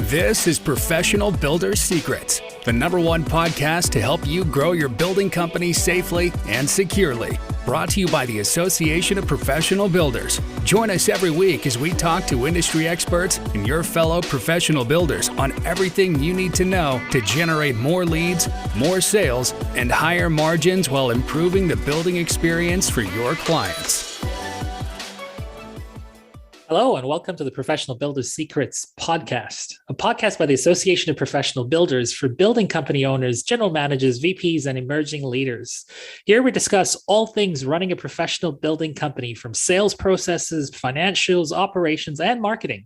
This is Professional Builders Secrets, the #1 podcast to help you grow your building company safely and securely. Brought to you by the Association of Professional Builders. Join us every week as we talk to industry experts and your fellow professional builders on everything you need to know to generate more leads, more sales, and higher margins while improving the building experience for your clients. Hello, and welcome to the Professional Builders Secrets podcast, a podcast by the Association of Professional Builders for building company owners, general managers, VPs, and emerging leaders. Here we discuss all things running a professional building company, from sales processes, financials, operations, and marketing.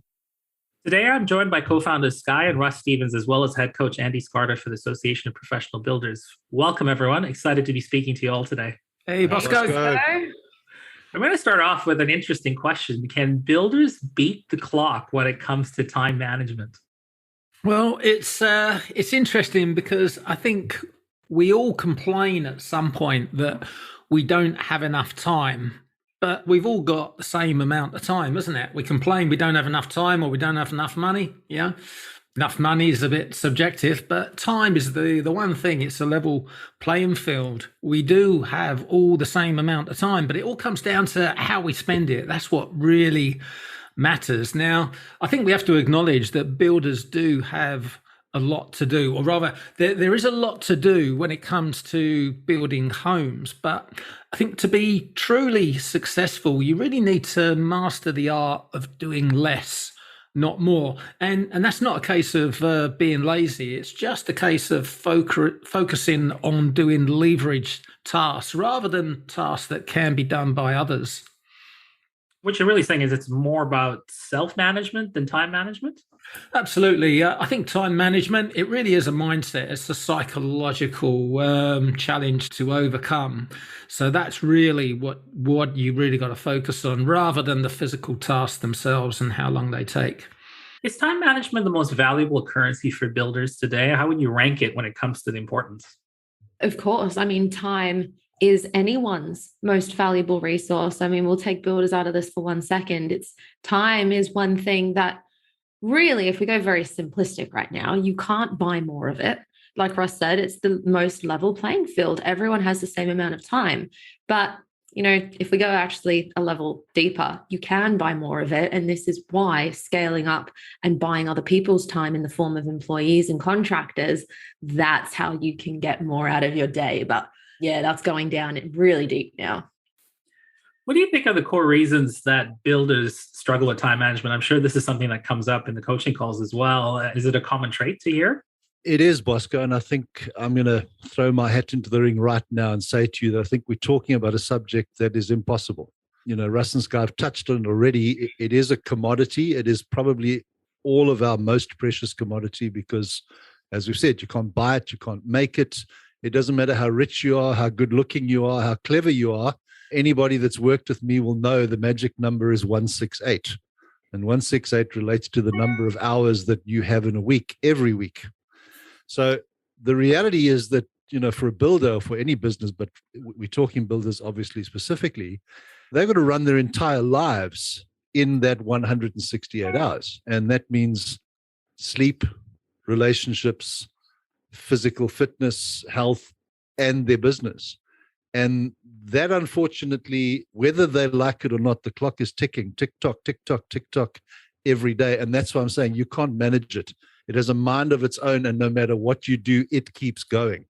Today, I'm joined by co-founders Sky and Russ Stevens, as well as head coach Andy Skarda for the Association of Professional Builders. Welcome, everyone. Excited to be speaking to you all today. Hey, Bosco. I'm going to start off with an interesting question. Can builders beat the clock when it comes to time management? Well, it's interesting because I think we all complain at some point that we don't have enough time, but we've all got the same amount of time, isn't it? We complain we don't have enough time or we don't have enough money. Yeah. Enough money is a bit subjective, but time is the one thing. It's a level playing field. We do have all the same amount of time, but it all comes down to how we spend it. That's what really matters. Now, I think we have to acknowledge that builders do have a lot to do, or rather, there is a lot to do when it comes to building homes. But I think to be truly successful, you really need to master the art of doing less, not more. And that's not a case of being lazy. It's just a case of focusing on doing leveraged tasks rather than tasks that can be done by others. What you're really saying is it's more about self-management than time management? Absolutely. I think time management, it really is a mindset. It's a psychological challenge to overcome. So that's really what you really got to focus on, rather than the physical tasks themselves and how long they take. Is time management the most valuable currency for builders today? How would you rank it when it comes to the importance? Of course. I mean, time is anyone's most valuable resource. I mean, we'll take builders out of this for 1 second. Time is one thing that really, if we go very simplistic right now, you can't buy more of it. Like Russ said, it's the most level playing field. Everyone has the same amount of time. But, if we go actually a level deeper, you can buy more of it. And this is why scaling up and buying other people's time in the form of employees and contractors, that's how you can get more out of your day. But yeah, that's going down really deep now. What do you think are the core reasons that builders struggle with time management? I'm sure this is something that comes up in the coaching calls as well. Is it a common trait to hear? It is, Bosco, and I think I'm going to throw my hat into the ring right now and say to you that I think we're talking about a subject that is impossible. Russ and Sky have touched on it already. It is a commodity. It is probably all of our most precious commodity because, as we've said, you can't buy it, you can't make it. It doesn't matter how rich you are, how good looking you are, how clever you are. Anybody that's worked with me will know the magic number is 168. And 168 relates to the number of hours that you have in a week, every week. So the reality is that, for a builder, for any business, but we're talking builders obviously specifically, they've got to run their entire lives in that 168 hours. And that means sleep, relationships, physical fitness, health, and their business. And that, unfortunately, whether they like it or not, the clock is ticking, tick-tock, tick-tock, tick-tock every day. And that's why I'm saying you can't manage it. It has a mind of its own, and no matter what you do, it keeps going.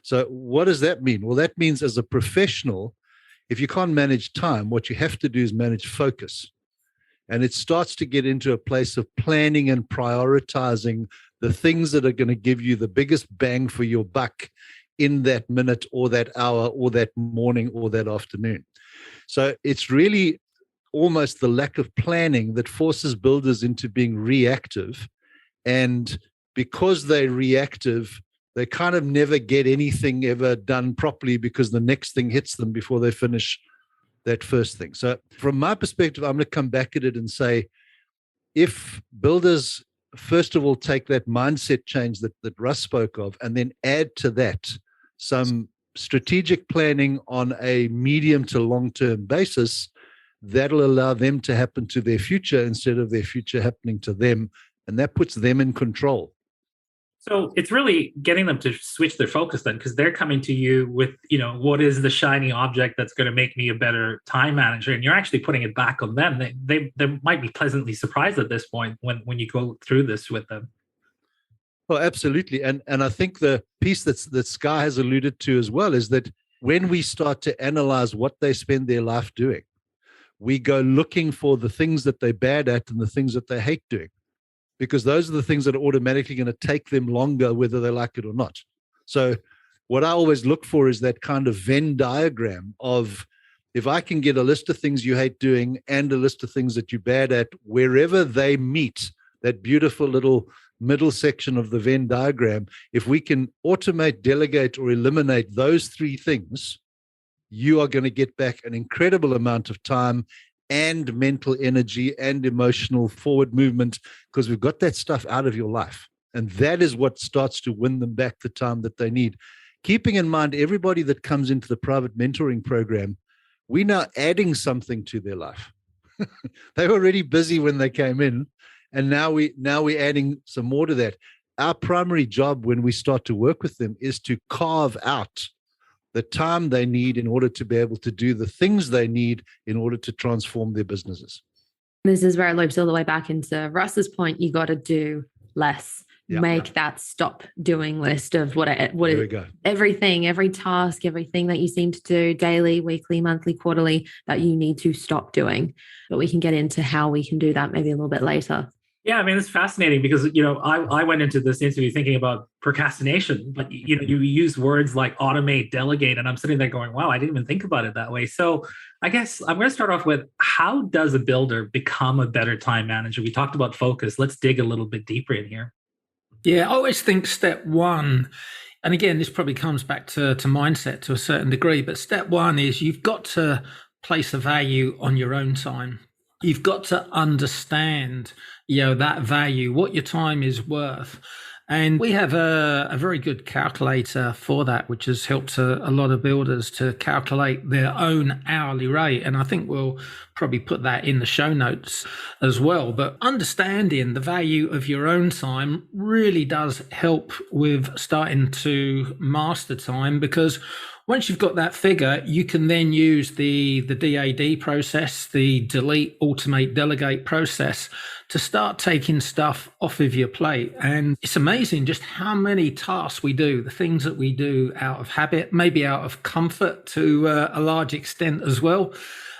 So what does that mean? Well, that means as a professional, if you can't manage time, what you have to do is manage focus. And it starts to get into a place of planning and prioritizing the things that are going to give you the biggest bang for your buck in that minute or that hour or that morning or that afternoon. So it's really almost the lack of planning that forces builders into being reactive. And because they're reactive, they kind of never get anything ever done properly because the next thing hits them before they finish that first thing. So from my perspective, I'm going to come back at it and say, if builders, first of all, take that mindset change that Russ spoke of, and then add to that some strategic planning on a medium to long-term basis, that'll allow them to happen to their future instead of their future happening to them And that puts them in control. So it's really getting them to switch their focus then, because they're coming to you with, what is the shiny object that's going to make me a better time manager? And you're actually putting it back on them. They might be pleasantly surprised at this point when you go through this with them. Well, absolutely. And I think the piece that Sky has alluded to as well is that when we start to analyze what they spend their life doing, we go looking for the things that they're bad at and the things that they hate doing, because those are the things that are automatically going to take them longer, whether they like it or not. So what I always look for is that kind of Venn diagram of, if I can get a list of things you hate doing and a list of things that you're bad at, wherever they meet that beautiful little middle section of the Venn diagram, if we can automate, delegate, or eliminate those three things, you are going to get back an incredible amount of time and mental energy and emotional forward movement, because we've got that stuff out of your life. And that is what starts to win them back the time that they need. Keeping in mind, everybody that comes into the private mentoring program, we're now adding something to their life. They were already busy when they came in, and now we're adding some more to that. Our primary job when we start to work with them is to carve out the time they need in order to be able to do the things they need in order to transform their businesses. This is where it loops all the way back into Russ's point. You got to do less. Make that stop doing list of everything, every task, everything that you seem to do daily, weekly, monthly, quarterly, that you need to stop doing. But we can get into how we can do that maybe a little bit later. Yeah, I mean, it's fascinating because, I went into this interview thinking about procrastination, but, you use words like automate, delegate, and I'm sitting there going, wow, I didn't even think about it that way. So I guess I'm going to start off with, how does a builder become a better time manager? We talked about focus. Let's dig a little bit deeper in here. Yeah, I always think step one, and again, this probably comes back to mindset to a certain degree, but step one is you've got to place a value on your own time. You've got to understand, that value, what your time is worth. And we have a very good calculator for that, which has helped a lot of builders to calculate their own hourly rate. And I think we'll probably put that in the show notes as well. But understanding the value of your own time really does help with starting to master time, because once you've got that figure, you can then use the DAD process, the delete, automate, delegate process, to start taking stuff off of your plate. And it's amazing just how many tasks we do, the things that we do out of habit, maybe out of comfort to a large extent as well,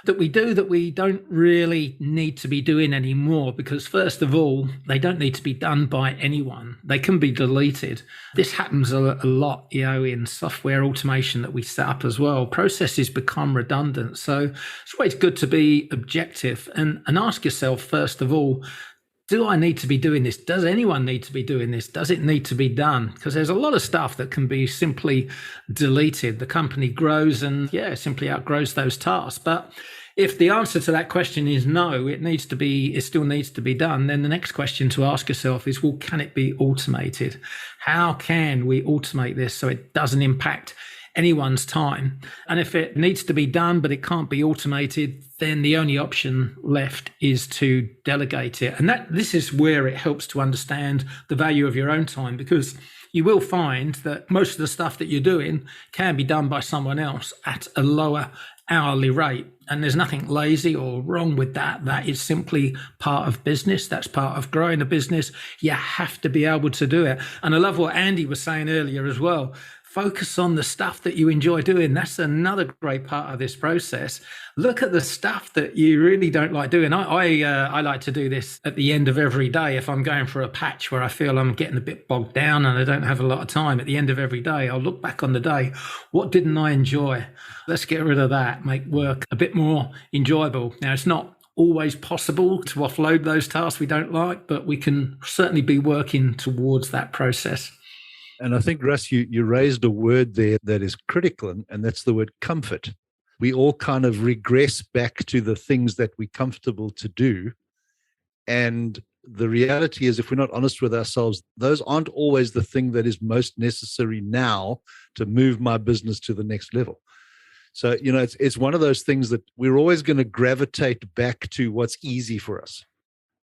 that we do that we don't really need to be doing anymore, because first of all, they don't need to be done by anyone. They can be deleted. This happens a lot, in software automation that we set up as well. Processes become redundant. So it's always good to be objective and ask yourself, first of all, do I need to be doing this? Does anyone need to be doing this? Does it need to be done? Because there's a lot of stuff that can be simply deleted. The company grows and simply outgrows those tasks. But if the answer to that question is no, it still needs to be done, then the next question to ask yourself is, well, can it be automated? How can we automate this so it doesn't impact anyone's time? And if it needs to be done, but it can't be automated, then the only option left is to delegate it. And this is where it helps to understand the value of your own time, because you will find that most of the stuff that you're doing can be done by someone else at a lower hourly rate. And there's nothing lazy or wrong with that. That is simply part of business. That's part of growing a business. You have to be able to do it. And I love what Andy was saying earlier as well. Focus on the stuff that you enjoy doing. That's another great part of this process. Look at the stuff that you really don't like doing. I like to do this at the end of every day. If I'm going for a patch where I feel I'm getting a bit bogged down and I don't have a lot of time, at the end of every day, I'll look back on the day. What didn't I enjoy? Let's get rid of that. Make work a bit more enjoyable. Now, it's not always possible to offload those tasks we don't like, but we can certainly be working towards that process. And I think, Russ, you raised a word there that is critical, and that's the word comfort. We all kind of regress back to the things that we're comfortable to do. And the reality is, if we're not honest with ourselves, those aren't always the thing that is most necessary now to move my business to the next level. So, it's one of those things that we're always going to gravitate back to what's easy for us.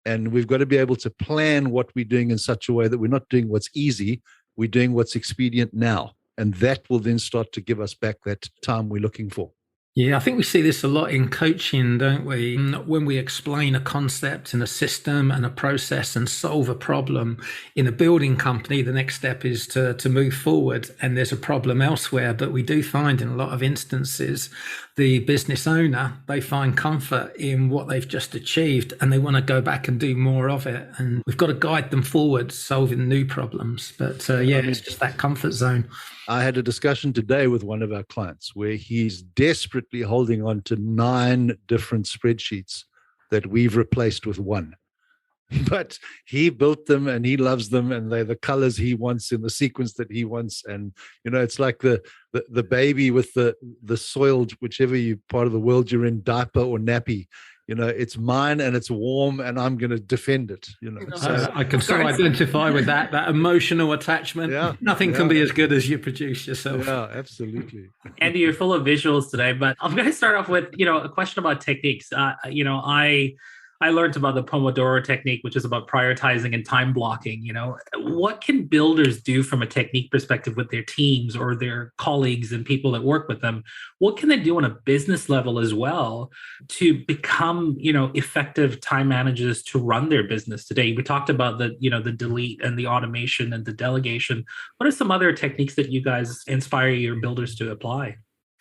And we've got to be able to plan what we're doing in such a way that we're not doing what's easy, we're doing what's expedient now. And that will then start to give us back that time we're looking for. Yeah, I think we see this a lot in coaching, don't we? When we explain a concept and a system and a process and solve a problem in a building company, the next step is to move forward, and there's a problem elsewhere. But we do find in a lot of instances, the business owner, they find comfort in what they've just achieved and they want to go back and do more of it. And we've got to guide them forward, solving new problems. But it's just that comfort zone. I had a discussion today with one of our clients where he's desperately holding on to 9 different spreadsheets that we've replaced with one. But he built them and he loves them, and they're the colors he wants in the sequence that he wants. And, it's like the baby with the soiled, whichever part of the world you're in, diaper or nappy. It's mine and it's warm and I'm going to defend it. So I can so identify with that emotional attachment. Yeah, Nothing can be as good as you produce yourself. Yeah, absolutely. Andy, you're full of visuals today, but I'm going to start off with, a question about techniques. I learned about the Pomodoro technique, which is about prioritizing and time blocking. What can builders do from a technique perspective with their teams or their colleagues and people that work with them? What can they do on a business level as well to become, effective time managers to run their business today? We talked about the delete and the automation and the delegation. What are some other techniques that you guys inspire your builders to apply?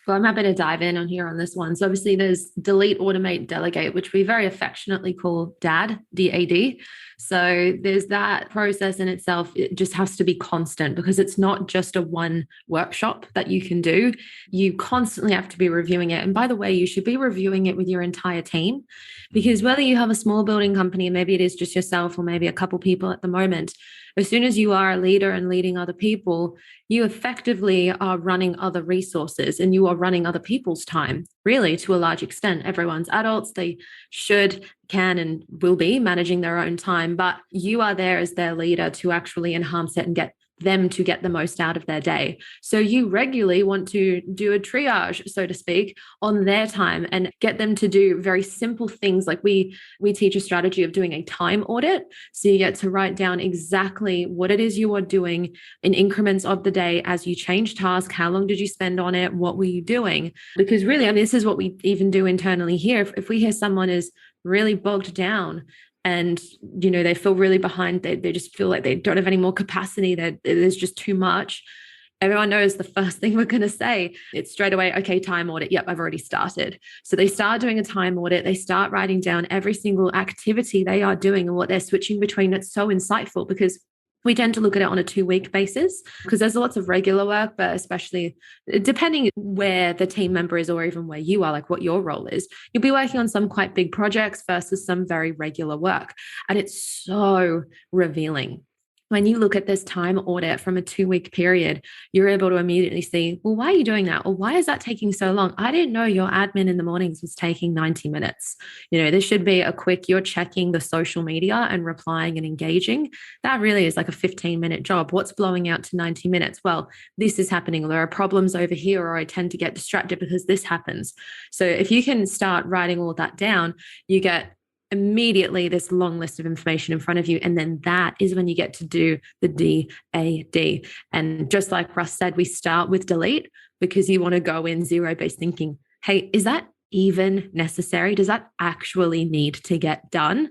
Well, I'm happy to dive in on here on this one. So obviously there's delete, automate, delegate, which we very affectionately call DAD, D-A-D. So there's that process in itself. It just has to be constant because it's not just a one workshop that you can do. You constantly have to be reviewing it. And by the way, you should be reviewing it with your entire team, because whether you have a small building company, maybe it is just yourself or maybe a couple people at the moment, as soon as you are a leader and leading other people, you effectively are running other resources and you are running other people's time, really, to a large extent. Everyone's adults. They should, can, and will be managing their own time, but you are there as their leader to actually enhance it and get them to get the most out of their day. So you regularly want to do a triage, so to speak, on their time and get them to do very simple things. Like we teach a strategy of doing a time audit. So you get to write down exactly what it is you are doing in increments of the day as you change task. How long did you spend on it? What were you doing? Because really, this is what we even do internally here. If we hear someone is really bogged down and, they feel really behind, they just feel like they don't have any more capacity, that there's just too much, everyone knows the first thing we're going to say. It's straight away, okay, time audit. Yep, I've already started. So they start doing a time audit. They start writing down every single activity they are doing and what they're switching between. It's so insightful because we tend to look at it on a 2-week basis because there's lots of regular work, but especially depending where the team member is or even where you are, like what your role is, you'll be working on some quite big projects versus some very regular work. And it's so revealing. When you look at this time audit from a 2-week period, you're able to immediately see, well, why are you doing that? Or why is that taking so long? I didn't know your admin in the mornings was taking 90 minutes. This should be a quick, you're checking the social media and replying and engaging. That really is like a 15-minute job. What's blowing out to 90 minutes? Well, this is happening. There are problems over here, or I tend to get distracted because this happens. So if you can start writing all that down, you get immediately this long list of information in front of you. And then that is when you get to do the DAD. And just like Russ said, we start with delete because you want to go in zero-based thinking. Hey, is that even necessary? Does that actually need to get done?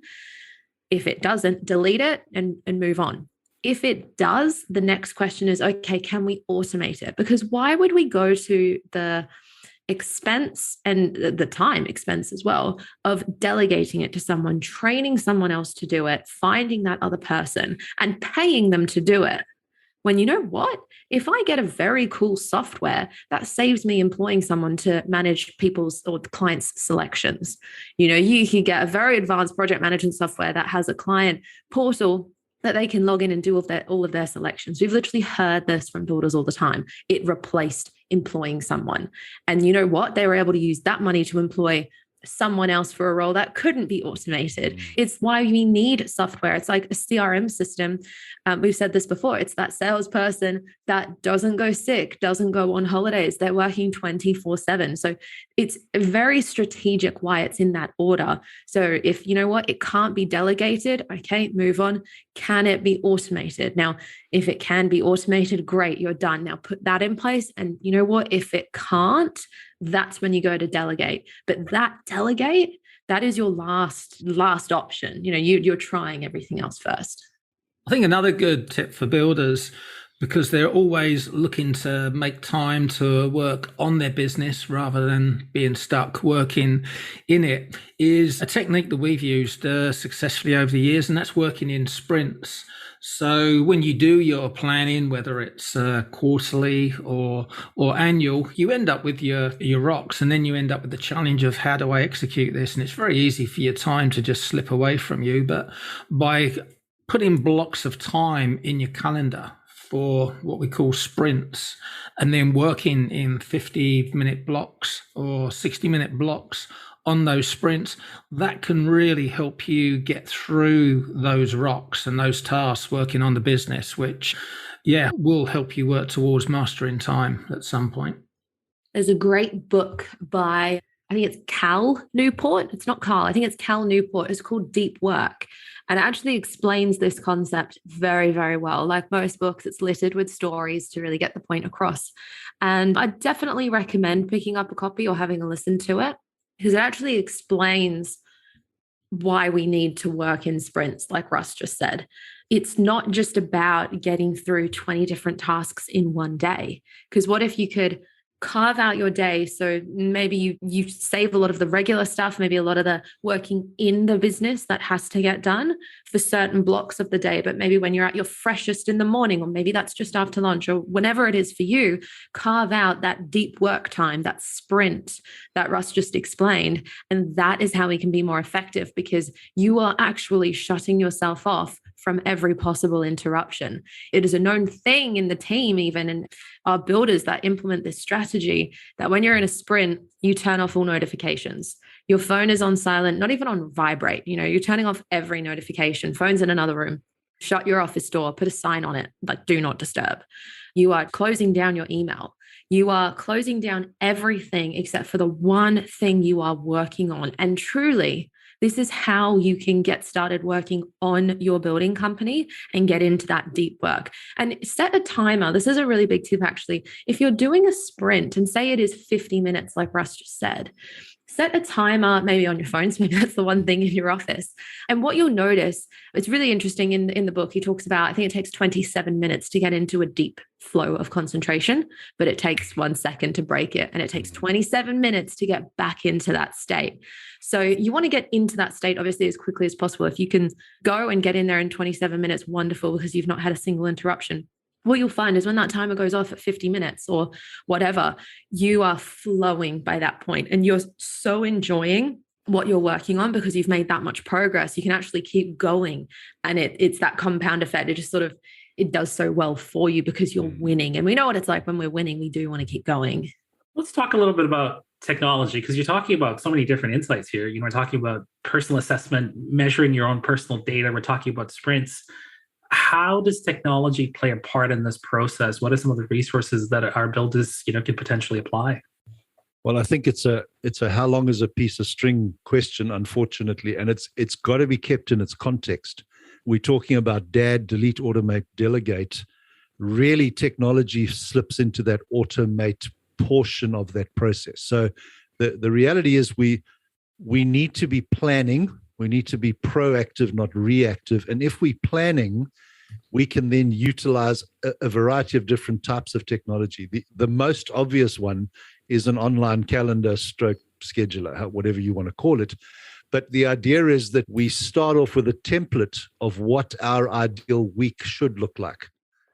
If it doesn't, delete it and move on. If it does, the next question is, okay, can we automate it? Because why would we go to the expense and the time expense as well of delegating it to someone, training someone else to do it, finding that other person and paying them to do it, when you know what? If I get a very cool software that saves me employing someone to manage people's or the client's selections, you can get a very advanced project management software that has a client portal that they can log in and do all of their selections. We've literally heard this from builders all the time. It replaced employing someone. And you know what? They were able to use that money to employ someone else for a role that couldn't be automated. It's why we need software. It's like a CRM system. We've said this before. It's that salesperson that doesn't go sick, doesn't go on holidays. They're working 24/7. So it's very strategic why it's in that order. So if you know what, it can't be delegated, okay, move on. Can it be automated? Now, if it can be automated, great, you're done. Now put that in place. And you know what, if it can't, that's when you go to delegate. But that delegate, that is your last option. You know, you're trying everything else first. I think another good tip for builders, because they're always looking to make time to work on their business rather than being stuck working in it, is a technique that we've used successfully over the years, and that's working in sprints. So when you do your planning, whether it's quarterly or annual, you end up with your rocks, and then you end up with the challenge of how do I execute this? And it's very easy for your time to just slip away from you. But by putting blocks of time in your calendar for what we call sprints, and then working in 50-minute blocks or 60-minute blocks on those sprints, that can really help you get through those rocks and those tasks working on the business, which, will help you work towards mastering time at some point. There's a great book by, I think it's Cal Newport. It's not Carl. I think it's Cal Newport. It's called Deep Work. And it actually explains this concept very, very well. Like most books, it's littered with stories to really get the point across. And I definitely recommend picking up a copy or having a listen to it, because it actually explains why we need to work in sprints, like Russ just said. It's not just about getting through 20 different tasks in one day. Because what if you could carve out your day? So maybe you save a lot of the regular stuff, maybe a lot of the working in the business that has to get done for certain blocks of the day. But maybe when you're at your freshest in the morning, or maybe that's just after lunch, or whenever it is for you, carve out that deep work time, that sprint that Russ just explained. And that is how we can be more effective, because you are actually shutting yourself off from every possible interruption. It is a known thing in the team, even in our builders that implement this strategy, that when you're in a sprint, you turn off all notifications. Your phone is on silent, not even on vibrate. You know, you're turning off every notification. Phone's in another room. Shut your office door, put a sign on it, like do not disturb. You are closing down your email. You are closing down everything except for the one thing you are working on. And truly, this is how you can get started working on your building company and get into that deep work. And set a timer. This is a really big tip, actually. If you're doing a sprint and say it is 50 minutes, like Russ just said, set a timer maybe on your phones. Maybe that's the one thing in your office. And what you'll notice, it's really interesting in the book, he talks about, I think it takes 27 minutes to get into a deep flow of concentration, but it takes 1 second to break it. And it takes 27 minutes to get back into that state. So you want to get into that state, obviously, as quickly as possible. If you can go and get in there in 27 minutes, wonderful, because you've not had a single interruption. What you'll find is when that timer goes off at 50 minutes or whatever, you are flowing by that point and you're so enjoying what you're working on because you've made that much progress. You can actually keep going, and it's that compound effect. It just sort of, it does so well for you because you're winning. And we know what it's like when we're winning. We do want to keep going. Let's talk a little bit about technology, because you're talking about so many different insights here. You know, we're talking about personal assessment, measuring your own personal data. We're talking about sprints. How does technology play a part in this process? What are some of the resources that our builders, could potentially apply? Well, I think it's a how long is a piece of string question, unfortunately, and it's got to be kept in its context. We're talking about delete, automate, delegate. Really, technology slips into that automate portion of that process. So the reality is we need to be planning. We need to be proactive, not reactive. And if we're planning, we can then utilize a variety of different types of technology. The most obvious one is an online calendar stroke scheduler, whatever you want to call it. But the idea is that we start off with a template of what our ideal week should look like.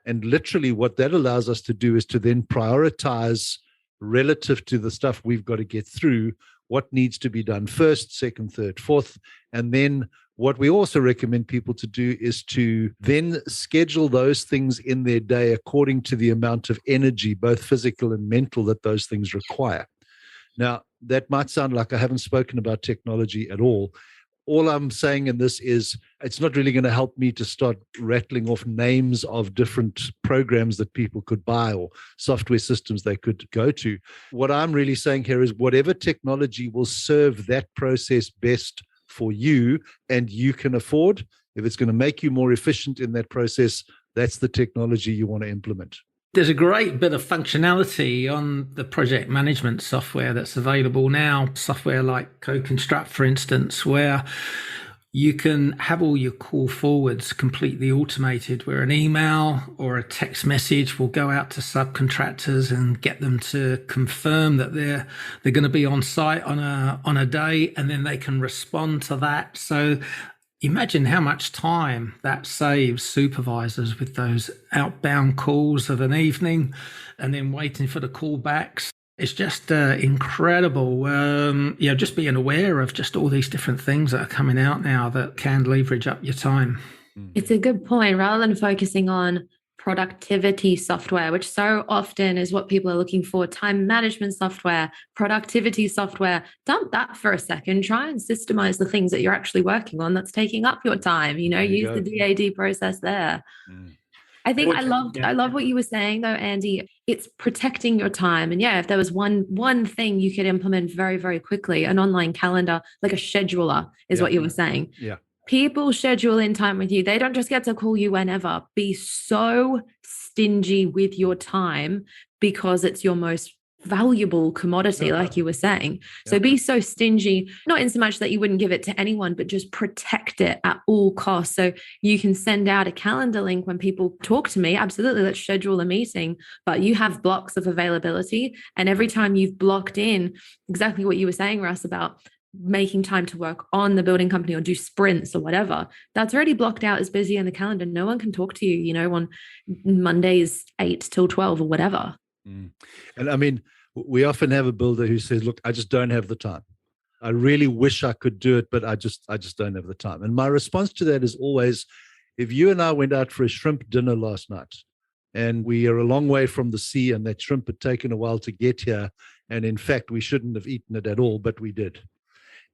And literally what that allows us to do is to then prioritize relative to the stuff we've got to get through, what needs to be done first, second, third, fourth. And then what we also recommend people to do is to then schedule those things in their day according to the amount of energy, both physical and mental, that those things require. Now, that might sound like I haven't spoken about technology at all. All I'm saying in this is it's not really going to help me to start rattling off names of different programs that people could buy or software systems they could go to. What I'm really saying here is whatever technology will serve that process best for you and you can afford, if it's going to make you more efficient in that process, that's the technology you want to implement. There's a great bit of functionality on the project management software that's available now, software like CoConstruct, for instance, where you can have all your call forwards completely automated, where an email or a text message will go out to subcontractors and get them to confirm that they're going to be on site on a day, and then they can respond to that. So imagine how much time that saves supervisors with those outbound calls of an evening and then waiting for the callbacks. It's just incredible. Just being aware of just all these different things that are coming out now that can leverage up your time. It's a good point. Rather than focusing on productivity software, which so often is what people are looking for, time management software, productivity software, dump that for a second. Try and systemize the things that you're actually working on that's taking up your time. Use the DAD process there. I think I love what you were saying though, Andy. It's protecting your time. And if there was one thing you could implement very, very quickly, an online calendar, like a scheduler is what you were saying. Yeah. People schedule in time with you. They don't just get to call you whenever. Be so stingy with your time because it's your most valuable commodity, like you were saying. So be so stingy, not in so much that you wouldn't give it to anyone, but just protect it at all costs. So you can send out a calendar link when people talk to me. Absolutely, let's schedule a meeting, but you have blocks of availability. And every time you've blocked in exactly what you were saying, Russ, about making time to work on the building company or do sprints or whatever, that's already blocked out as busy in the calendar. No one can talk to you, on Mondays 8 till 12 or whatever. And I mean, we often have a builder who says, look, I just don't have the time. I really wish I could do it, but I just don't have the time. And my response to that is always, if you and I went out for a shrimp dinner last night and we are a long way from the sea and that shrimp had taken a while to get here, and in fact, we shouldn't have eaten it at all, but we did.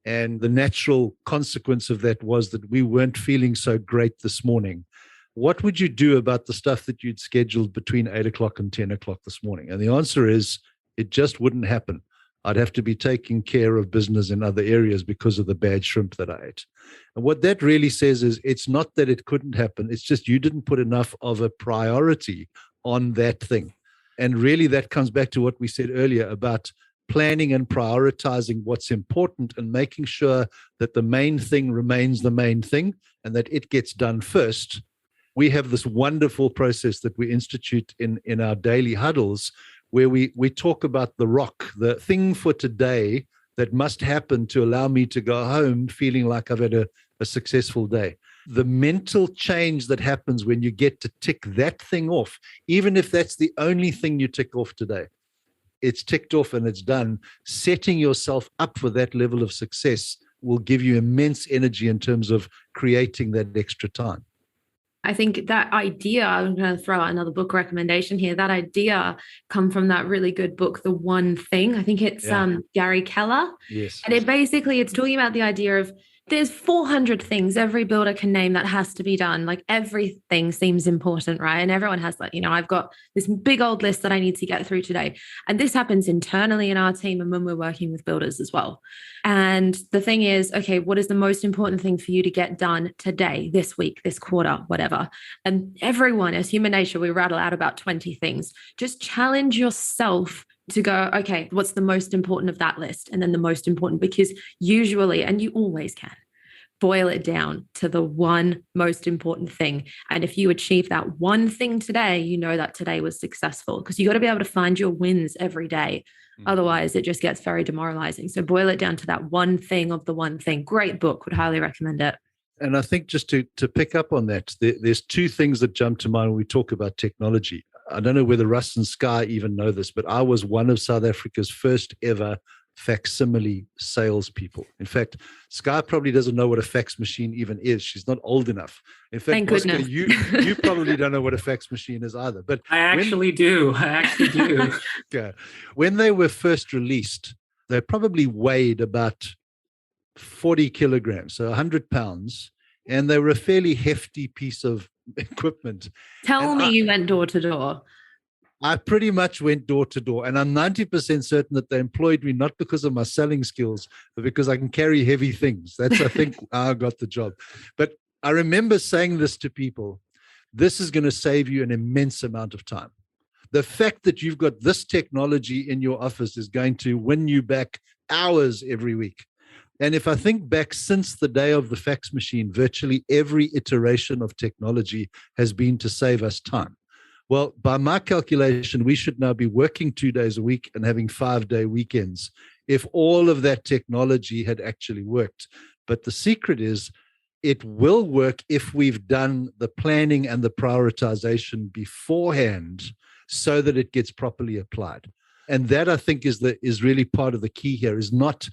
And the natural consequence of that was that we weren't feeling so great this morning. What would you do about the stuff that you'd scheduled between 8 o'clock and 10 o'clock this morning? And the answer is, it just wouldn't happen. I'd have to be taking care of business in other areas because of the bad shrimp that I ate. And what that really says is, it's not that it couldn't happen. It's just you didn't put enough of a priority on that thing. And really that comes back to what we said earlier about planning and prioritizing what's important and making sure that the main thing remains the main thing and that it gets done first. We have this wonderful process that we institute in our daily huddles where we talk about the rock, the thing for today that must happen to allow me to go home feeling like I've had a successful day. The mental change that happens when you get to tick that thing off, even if that's the only thing you tick off today, it's ticked off and it's done. Setting yourself up for that level of success will give you immense energy in terms of creating that extra time. I think that idea, I'm going to throw out another book recommendation here. That idea come from that really good book, The One Thing. I think it's Gary Keller. Yes. And it's talking about the idea of there's 400 things every builder can name that has to be done. Like everything seems important, right? And everyone has like, I've got this big old list that I need to get through today. And this happens internally in our team and when we're working with builders as well. And the thing is, okay, what is the most important thing for you to get done today, this week, this quarter, whatever? And everyone, as human nature, we rattle out about 20 things. Just challenge yourself to go, okay, what's the most important of that list? And then the most important, because usually, and you always can, boil it down to the one most important thing. And if you achieve that one thing today, you know that today was successful, because you got to be able to find your wins every day. Otherwise, it just gets very demoralizing. So boil it down to that one thing of the one thing. Great book, would highly recommend it. And I think just to pick up on that, there's two things that jump to mind when we talk about technology. I don't know whether Russ and Sky even know this, but I was one of South Africa's first ever facsimile salespeople. In fact, Sky probably doesn't know what a fax machine even is. She's not old enough. In fact, Thank Oscar, goodness. you probably don't know what a fax machine is either. But I actually do. Okay. When they were first released, They probably weighed about 40 kilograms, so 100 pounds, and they were a fairly hefty piece of equipment. Tell me you went door to door. I pretty much went door to door, and I'm 90% certain that they employed me not because of my selling skills, but because I can carry heavy things. That's, I think, how I got the job. But I remember saying this to people: this is going to save you an immense amount of time. The fact that you've got this technology in your office is going to win you back hours every week. And if I think back since the day of the fax machine, virtually every iteration of technology has been to save us time. Well, by my calculation, we should now be working 2 days a week and having 5-day weekends if all of that technology had actually worked. But the secret is it will work if we've done the planning and the prioritization beforehand so that it gets properly applied. And that, I think, is really part of the key here, is not,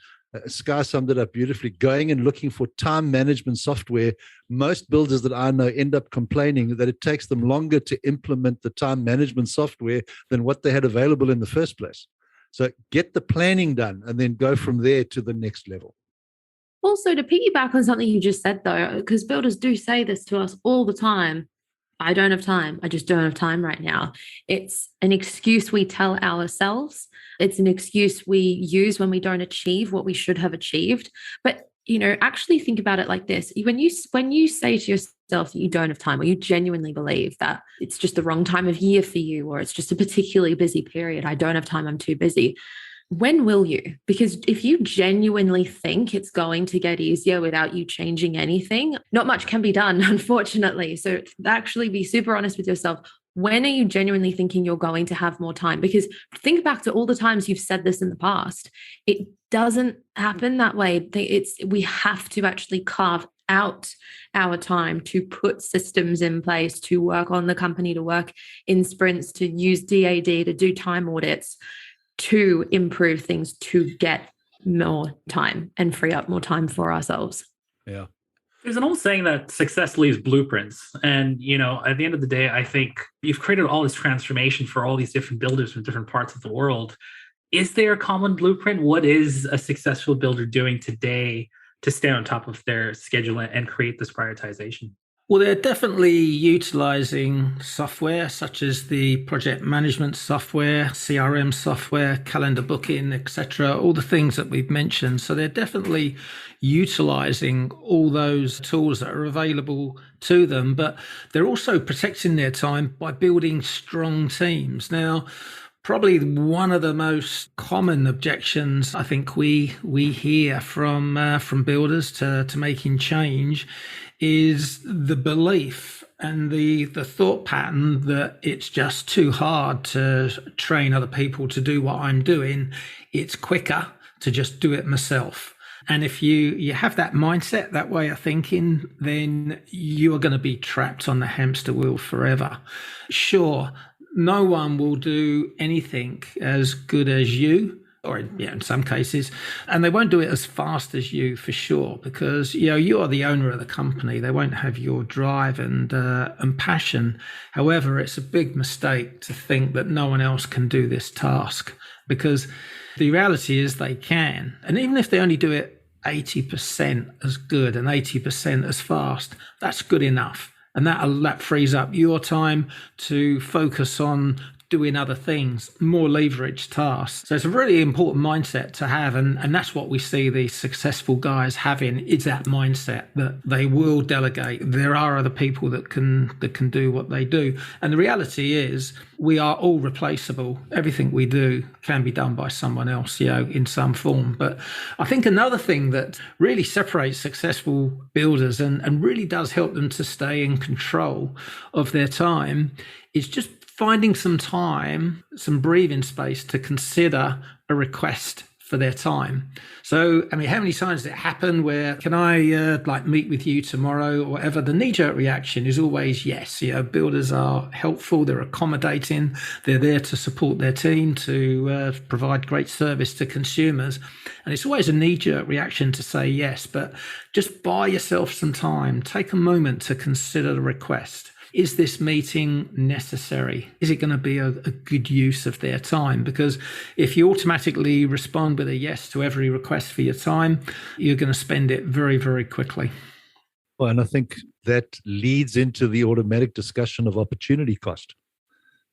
Sky summed it up beautifully, going and looking for time management software. Most builders that I know end up complaining that it takes them longer to implement the time management software than what they had available in the first place. So get the planning done and then go from there to the next level. Also, to piggyback on something you just said, though, because builders do say this to us all the time: I don't have time. I just don't have time right now. It's an excuse we tell ourselves. It's an excuse we use when we don't achieve what we should have achieved. But, actually think about it like this. When you say to yourself that you don't have time, or you genuinely believe that it's just the wrong time of year for you, or it's just a particularly busy period, I don't have time, I'm too busy. When will you? Because if you genuinely think it's going to get easier without you changing anything, not much can be done, unfortunately. So actually be super honest with yourself. When are you genuinely thinking you're going to have more time? Because think back to all the times you've said this in the past. It doesn't happen that way. We have to actually carve out our time to put systems in place, to work on the company, to work in sprints, to use DAD, to do time audits, to improve things, to get more time and free up more time for ourselves. Yeah. There's an old saying that success leaves blueprints. And, at the end of the day, I think you've created all this transformation for all these different builders from different parts of the world. Is there a common blueprint? What is a successful builder doing today to stay on top of their schedule and create this prioritization? Well, they're definitely utilizing software such as the project management software, CRM software, calendar booking, etc., all the things that we've mentioned. So they're definitely utilizing all those tools that are available to them, but they're also protecting their time by building strong teams. Now, probably one of the most common objections I think we hear from builders to making change is the belief and the thought pattern that it's just too hard to train other people to do what I'm doing. It's quicker to just do it myself. And if you have that mindset, that way of thinking, then you are going to be trapped on the hamster wheel forever. Sure, no one will do anything as good as you, or in some cases, and they won't do it as fast as you, for sure, because you are the owner of the company. They won't have your drive and passion. However, it's a big mistake to think that no one else can do this task, because the reality is they can. And even if they only do it 80% as good and 80% as fast, that's good enough. And that frees up your time to focus on doing other things, more leveraged tasks. So it's a really important mindset to have. And that's what we see the successful guys having, is that mindset that they will delegate. There are other people that can do what they do. And the reality is we are all replaceable. Everything we do can be done by someone else, in some form. But I think another thing that really separates successful builders and really does help them to stay in control of their time is just finding some time, some breathing space to consider a request for their time. So, how many times did it happen where, can I meet with you tomorrow or whatever? The knee-jerk reaction is always yes. Builders are helpful, they're accommodating, they're there to support their team, to provide great service to consumers. And it's always a knee-jerk reaction to say yes, but just buy yourself some time. Take a moment to consider the request. Is this meeting necessary? Is it going to be a good use of their time? Because if you automatically respond with a yes to every request for your time, you're going to spend it very, very quickly. Well, and I think that leads into the automatic discussion of opportunity cost.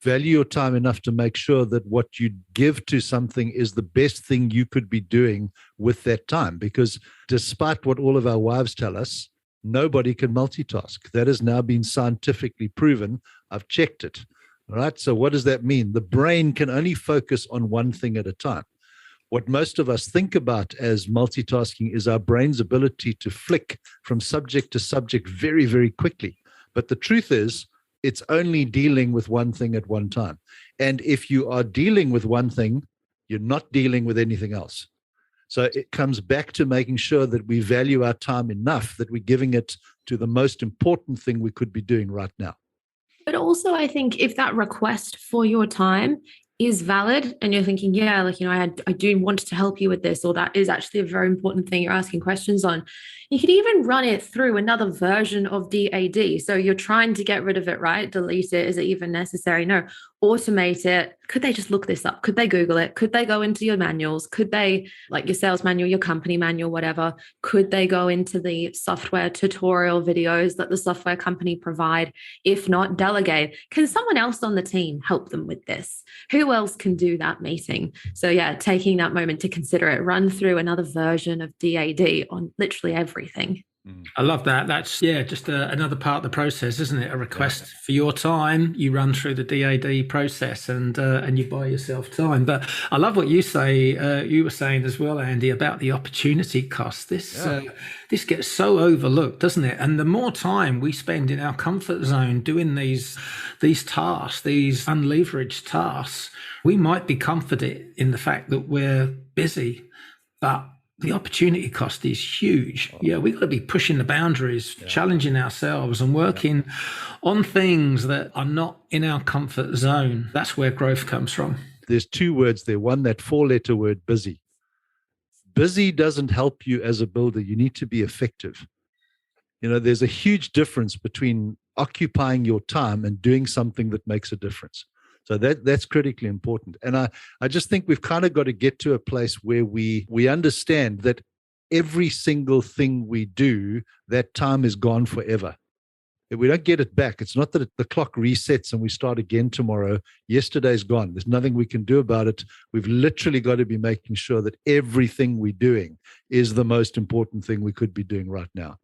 Value your time enough to make sure that what you give to something is the best thing you could be doing with that time. Because despite what all of our wives tell us, nobody can multitask. That has now been scientifically proven. I've checked it. All right. So what does that mean? The brain can only focus on one thing at a time. What most of us think about as multitasking is our brain's ability to flick from subject to subject very, very quickly. But the truth is, it's only dealing with one thing at one time. And if you are dealing with one thing, you're not dealing with anything else. So it comes back to making sure that we value our time enough that we're giving it to the most important thing we could be doing right now. But also, I think if that request for your time is valid and you're thinking, yeah, like, I do want to help you with this, or that is actually a very important thing you're asking questions on, you could even run it through another version of DAD. So you're trying to get rid of it, right? Delete it. Is it even necessary? No. Automate it. Could they just look this up? Could they Google it? Could they go into your manuals? Could they, like your sales manual, your company manual, whatever? Could they go into the software tutorial videos that the software company provide? If not, delegate. Can someone else on the team help them with this? Who else can do that meeting? So yeah, taking that moment to consider it, run through another version of DAD on literally everything. I love that. That's just another part of the process, isn't it? A request for your time. You run through the DAD process and you buy yourself time. But I love what you say. You were saying as well, Andy, about the opportunity cost. This gets so overlooked, doesn't it? And the more time we spend in our comfort zone doing these tasks, these unleveraged tasks, we might be comforted in the fact that we're busy, but the opportunity cost is huge. Yeah, we've got to be pushing the boundaries, challenging ourselves and working on things that are not in our comfort zone. That's where growth comes from. There's two words there. One, that 4-letter word, busy. Busy doesn't help you as a builder. You need to be effective. There's a huge difference between occupying your time and doing something that makes a difference. So that's critically important. And I just think we've kind of got to get to a place where we understand that every single thing we do, that time is gone forever. If we don't get it back, it's not that the clock resets and we start again tomorrow. Yesterday's gone. There's nothing we can do about it. We've literally got to be making sure that everything we're doing is the most important thing we could be doing right now.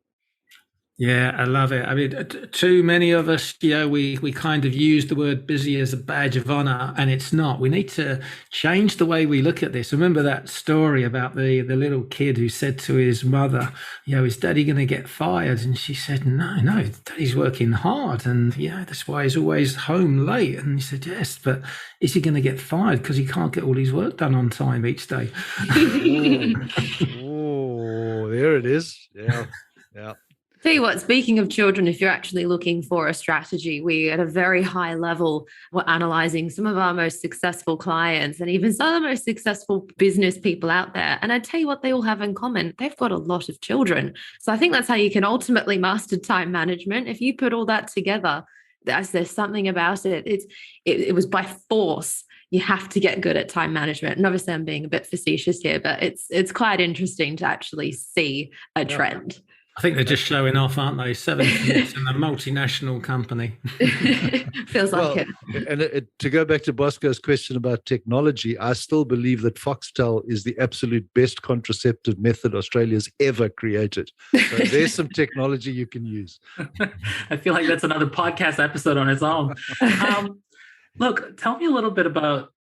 Yeah, I love it. I mean, too many of us, we kind of use the word busy as a badge of honor, and it's not. We need to change the way we look at this. Remember that story about the little kid who said to his mother, is Daddy going to get fired? And she said, no, Daddy's working hard. And, that's why he's always home late. And he said, yes, but is he going to get fired because he can't get all his work done on time each day? Oh, there it is. Yeah. Tell you what, speaking of children, if you're actually looking for a strategy, we at a very high level, we're analyzing some of our most successful clients and even some of the most successful business people out there. And I tell you what they all have in common. They've got a lot of children. So I think that's how you can ultimately master time management. If you put all that together, there's something about it. It was by force. You have to get good at time management. And obviously I'm being a bit facetious here, but it's quite interesting to actually see a trend. I think they're just showing off, aren't they? 7 minutes in a multinational company. Feels like it. And to go back to Bosco's question about technology, I still believe that Foxtel is the absolute best contraceptive method Australia's ever created. So there's some technology you can use. I feel like that's another podcast episode on its own. Look, tell me a little bit about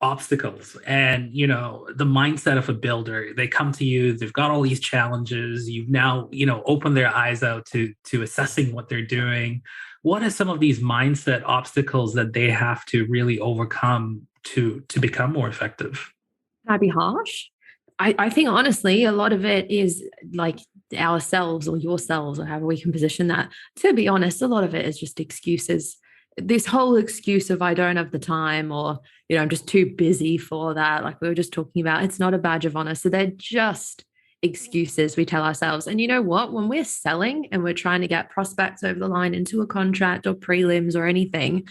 obstacles and the mindset of a builder. They come to you, they've got all these challenges, you've now opened their eyes out to assessing what they're doing. What are some of these mindset obstacles that they have to really overcome to become more effective? Can I be harsh? I think honestly a lot of it is like ourselves or yourselves or however we can position that. To be honest, a lot of it is just excuses. This whole excuse of I don't have the time or, I'm just too busy for that. Like we were just talking about, it's not a badge of honor. So they're just excuses we tell ourselves. And you know what? When we're selling and we're trying to get prospects over the line into a contract or prelims or anything,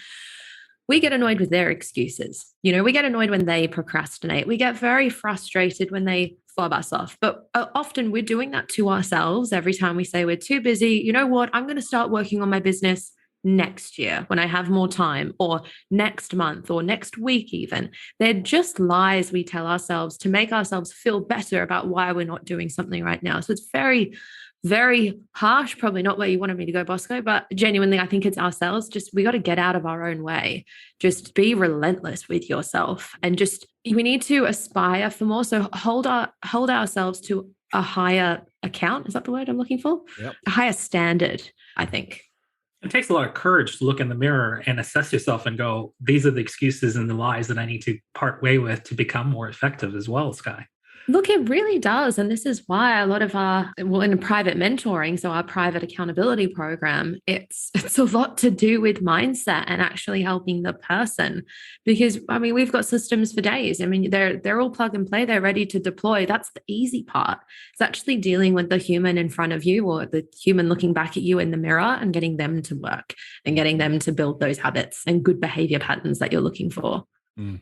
we get annoyed with their excuses. We get annoyed when they procrastinate. We get very frustrated when they fob us off. But often we're doing that to ourselves every time we say we're too busy. You know what? I'm going to start working on my business next year when I have more time, or next month, or next week even. They're just lies we tell ourselves to make ourselves feel better about why we're not doing something right now. So it's very, very harsh, probably not where you wanted me to go, Bosco, but genuinely, I think it's ourselves. Just, we got to get out of our own way. Just be relentless with yourself, and just, we need to aspire for more. So hold ourselves to a higher account. Is that the word I'm looking for? Yep. A higher standard, I think. It takes a lot of courage to look in the mirror and assess yourself and go, these are the excuses and the lies that I need to part way with to become more effective as well, Sky. Look, it really does. And this is why a lot of in private mentoring, so our private accountability program, it's a lot to do with mindset and actually helping the person. Because, we've got systems for days. They're all plug and play. They're ready to deploy. That's the easy part. It's actually dealing with the human in front of you, or the human looking back at you in the mirror, and getting them to work and getting them to build those habits and good behavior patterns that you're looking for. Mm.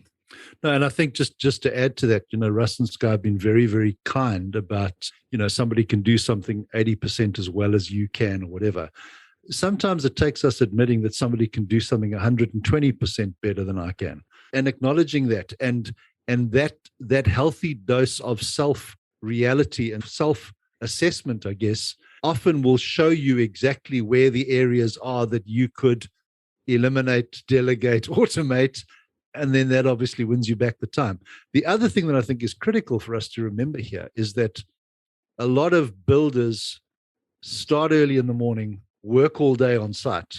No, and I think just to add to that, Russ and Sky have been very, very kind about, somebody can do something 80% as well as you can, or whatever. Sometimes it takes us admitting that somebody can do something 120% better than I can, and acknowledging that, and that healthy dose of self-reality and self-assessment, I guess, often will show you exactly where the areas are that you could eliminate, delegate, automate. And then that obviously wins you back the time. The other thing that I think is critical for us to remember here is that a lot of builders start early in the morning, work all day on site,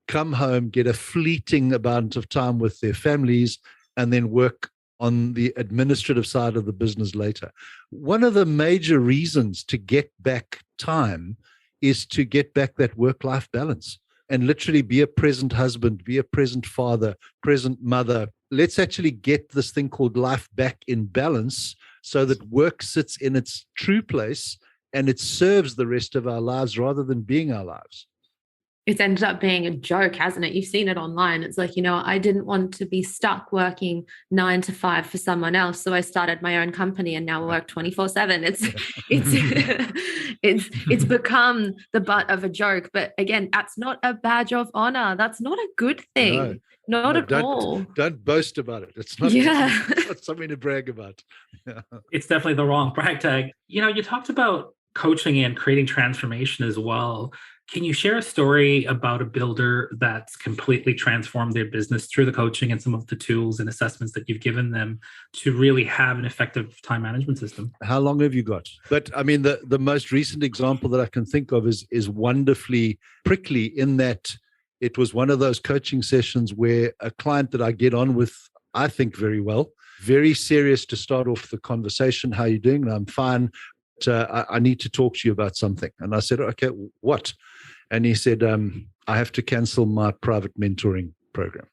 come home, get a fleeting amount of time with their families, and then work on the administrative side of the business later. One of the major reasons to get back time is to get back that work-life balance. And literally be a present husband, be a present father, present mother. Let's actually get this thing called life back in balance, so that work sits in its true place and it serves the rest of our lives rather than being our lives. It's ended up being a joke, hasn't it? You've seen it online. It's like, I didn't want to be stuck working 9 to 5 for someone else, so I started my own company and now I work 24/7. It's become the butt of a joke. But again, that's not a badge of honor. That's not a good thing. Not at all. Don't boast about it. It's not, it's not something to brag about. It's definitely the wrong brag tag. You talked about coaching and creating transformation as well. Can you share a story about a builder that's completely transformed their business through the coaching and some of the tools and assessments that you've given them to really have an effective time management system? How long have you got? But the most recent example that I can think of is wonderfully prickly, in that it was one of those coaching sessions where a client that I get on with, I think, very well, very serious to start off the conversation. How are you doing? And I'm fine. I need to talk to you about something. And I said, okay, what? And he said, I have to cancel my private mentoring program.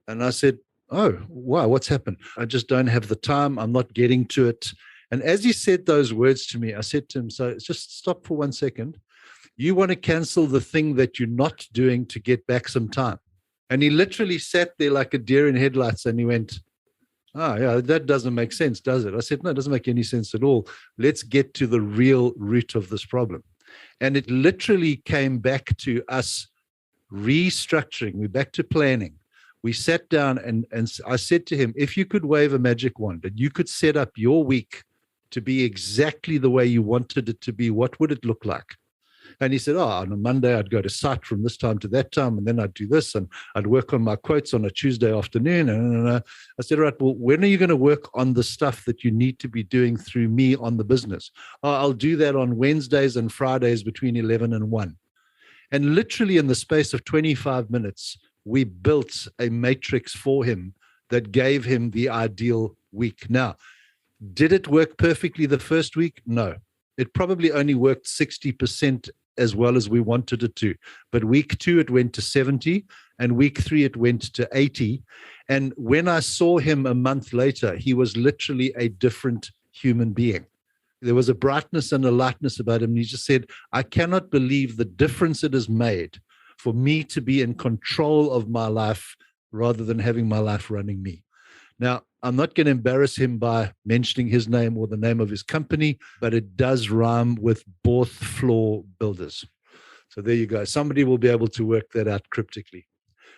And I said, oh, wow, what's happened? I just don't have the time. I'm not getting to it. And as he said those words to me, I said to him, so just stop for 1 second. You want to cancel the thing that you're not doing to get back some time? And he literally sat there like a deer in headlights, and he went, oh, yeah, that doesn't make sense, does it? I said, no, it doesn't make any sense at all. Let's get to the real root of this problem. And it literally came back to us restructuring. We're back to planning. We sat down and I said to him, if you could wave a magic wand and you could set up your week to be exactly the way you wanted it to be, what would it look like? And he said, on a Monday, I'd go to site from this time to that time, and then I'd do this, and I'd work on my quotes on a Tuesday afternoon. And I said, all right, well, when are you going to work on the stuff that you need to be doing through me on the business? I'll do that on Wednesdays and Fridays between 11 and 1. And literally in the space of 25 minutes, we built a matrix for him that gave him the ideal week. Now, did it work perfectly the first week? No. It probably only worked 60% as well as we wanted it to. But week 2, it went to 70, and week 3, it went to 80. And when I saw him a month later, he was literally a different human being. There was a brightness and a lightness about him. And he just said, I cannot believe the difference it has made for me to be in control of my life rather than having my life running me. Now, I'm not going to embarrass him by mentioning his name or the name of his company, but it does rhyme with Both Floor Builders. So there you go. Somebody will be able to work that out cryptically.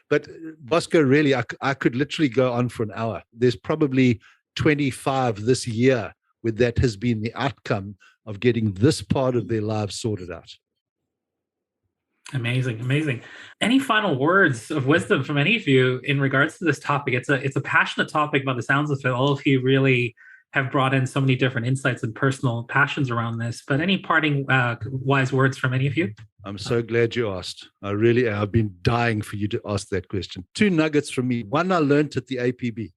But Bosco, really, I could literally go on for an hour. There's probably 25 this year where that has been the outcome of getting this part of their lives sorted out. Amazing, amazing. Any final words of wisdom from any of you in regards to this topic? It's a passionate topic by the sounds of it. All of you really have brought in so many different insights and personal passions around this. But any parting wise words from any of you? I'm so glad you asked. I really am. I've been dying for you to ask that question. 2 nuggets from me. One I learned at the APB.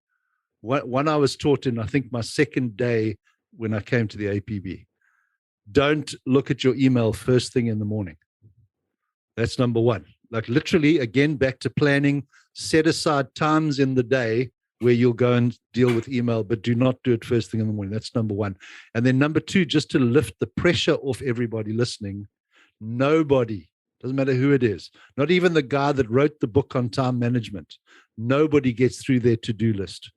One I was taught in, I think, my second day when I came to the APB. Don't look at your email first thing in the morning. That's number one. Like literally, again, back to planning, set aside times in the day where you'll go and deal with email, but do not do it first thing in the morning. That's number one. And then number 2, just to lift the pressure off everybody listening, nobody, doesn't matter who it is, not even the guy that wrote the book on time management, nobody gets through their to-do list.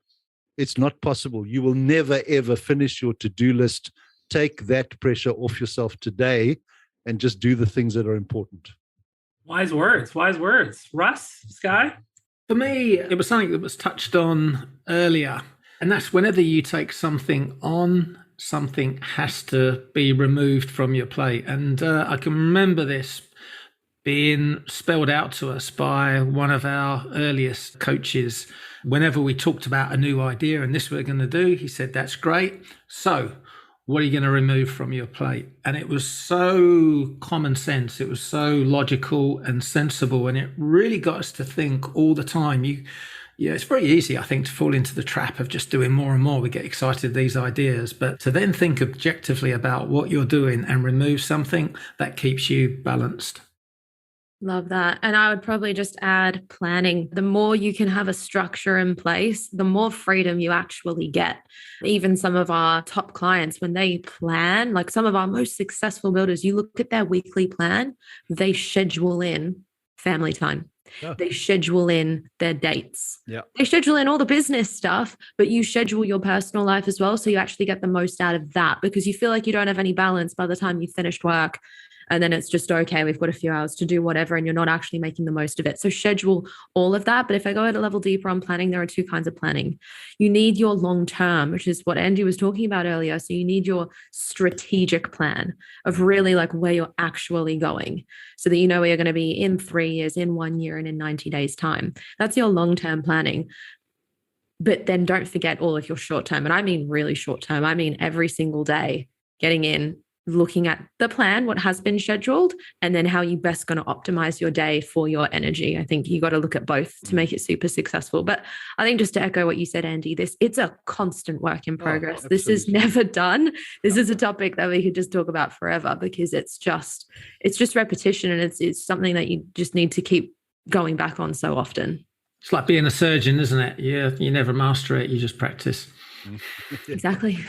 It's not possible. You will never, ever finish your to-do list. Take that pressure off yourself today and just do the things that are important. Wise words, wise words. Russ, Sky? For me, it was something that was touched on earlier, and that's whenever you take something on, something has to be removed from your plate. And I can remember this being spelled out to us by one of our earliest coaches. Whenever we talked about a new idea and this we're going to do, he said, that's great. So what are you going to remove from your plate? And it was so common sense. It was so logical and sensible. And it really got us to think all the time. It's very easy, I think, to fall into the trap of just doing more and more. We get excited at these ideas, but to then think objectively about what you're doing and remove something, that keeps you balanced. Love that. And I would probably just add planning. The more you can have a structure in place, the more freedom you actually get. Even some of our top clients, when they plan, like some of our most successful builders, you look at their weekly plan, they schedule in family time. Yeah. They schedule in their dates. Yeah. They schedule in all the business stuff, but you schedule your personal life as well. So you actually get the most out of that because you feel like you don't have any balance by the time you've finished work. And then it's just, okay, we've got a few hours to do whatever, and you're not actually making the most of it. So schedule all of that. But if I go at a level deeper on planning, there are 2 kinds of planning. You need your long-term, which is what Andy was talking about earlier. So you need your strategic plan of really like where you're actually going so that you know where you're going to be in 3 years, in 1 year, and in 90 days time. That's your long-term planning. But then don't forget all of your short-term. And I mean really short-term. I mean every single day getting in, looking at the plan, what has been scheduled, and then how you best going to optimize your day for your energy. I think you got to look at both to make it super successful. But I think just to echo what you said, Andy, it's a constant work in progress. This is never done. This is a topic that we could just talk about forever because it's just repetition, and it's something that you just need to keep going back on so often. It's like being a surgeon, isn't it? You never master it, you just practice. Exactly.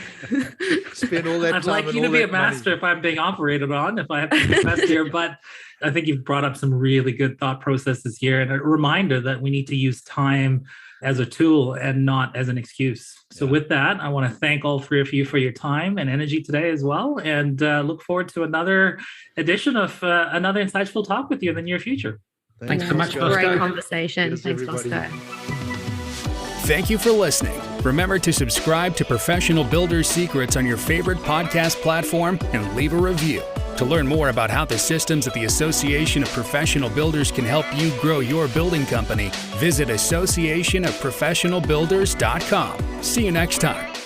Spend all that I'd time like you to be a master money. if I'm being operated on, if I have to invest here. But I think you've brought up some really good thought processes here, and a reminder that we need to use time as a tool and not as an excuse. So with that, I want to thank all 3 of you for your time and energy today as well, and look forward to another edition of another insightful talk with you in the near future. Thanks so much, Bosco. Great conversation. Cheers, Thanks, everybody. Bosco. Thank you for listening. Remember to subscribe to Professional Builders Secrets on your favorite podcast platform and leave a review. To learn more about how the systems at the Association of Professional Builders can help you grow your building company, visit associationofprofessionalbuilders.com. See you next time.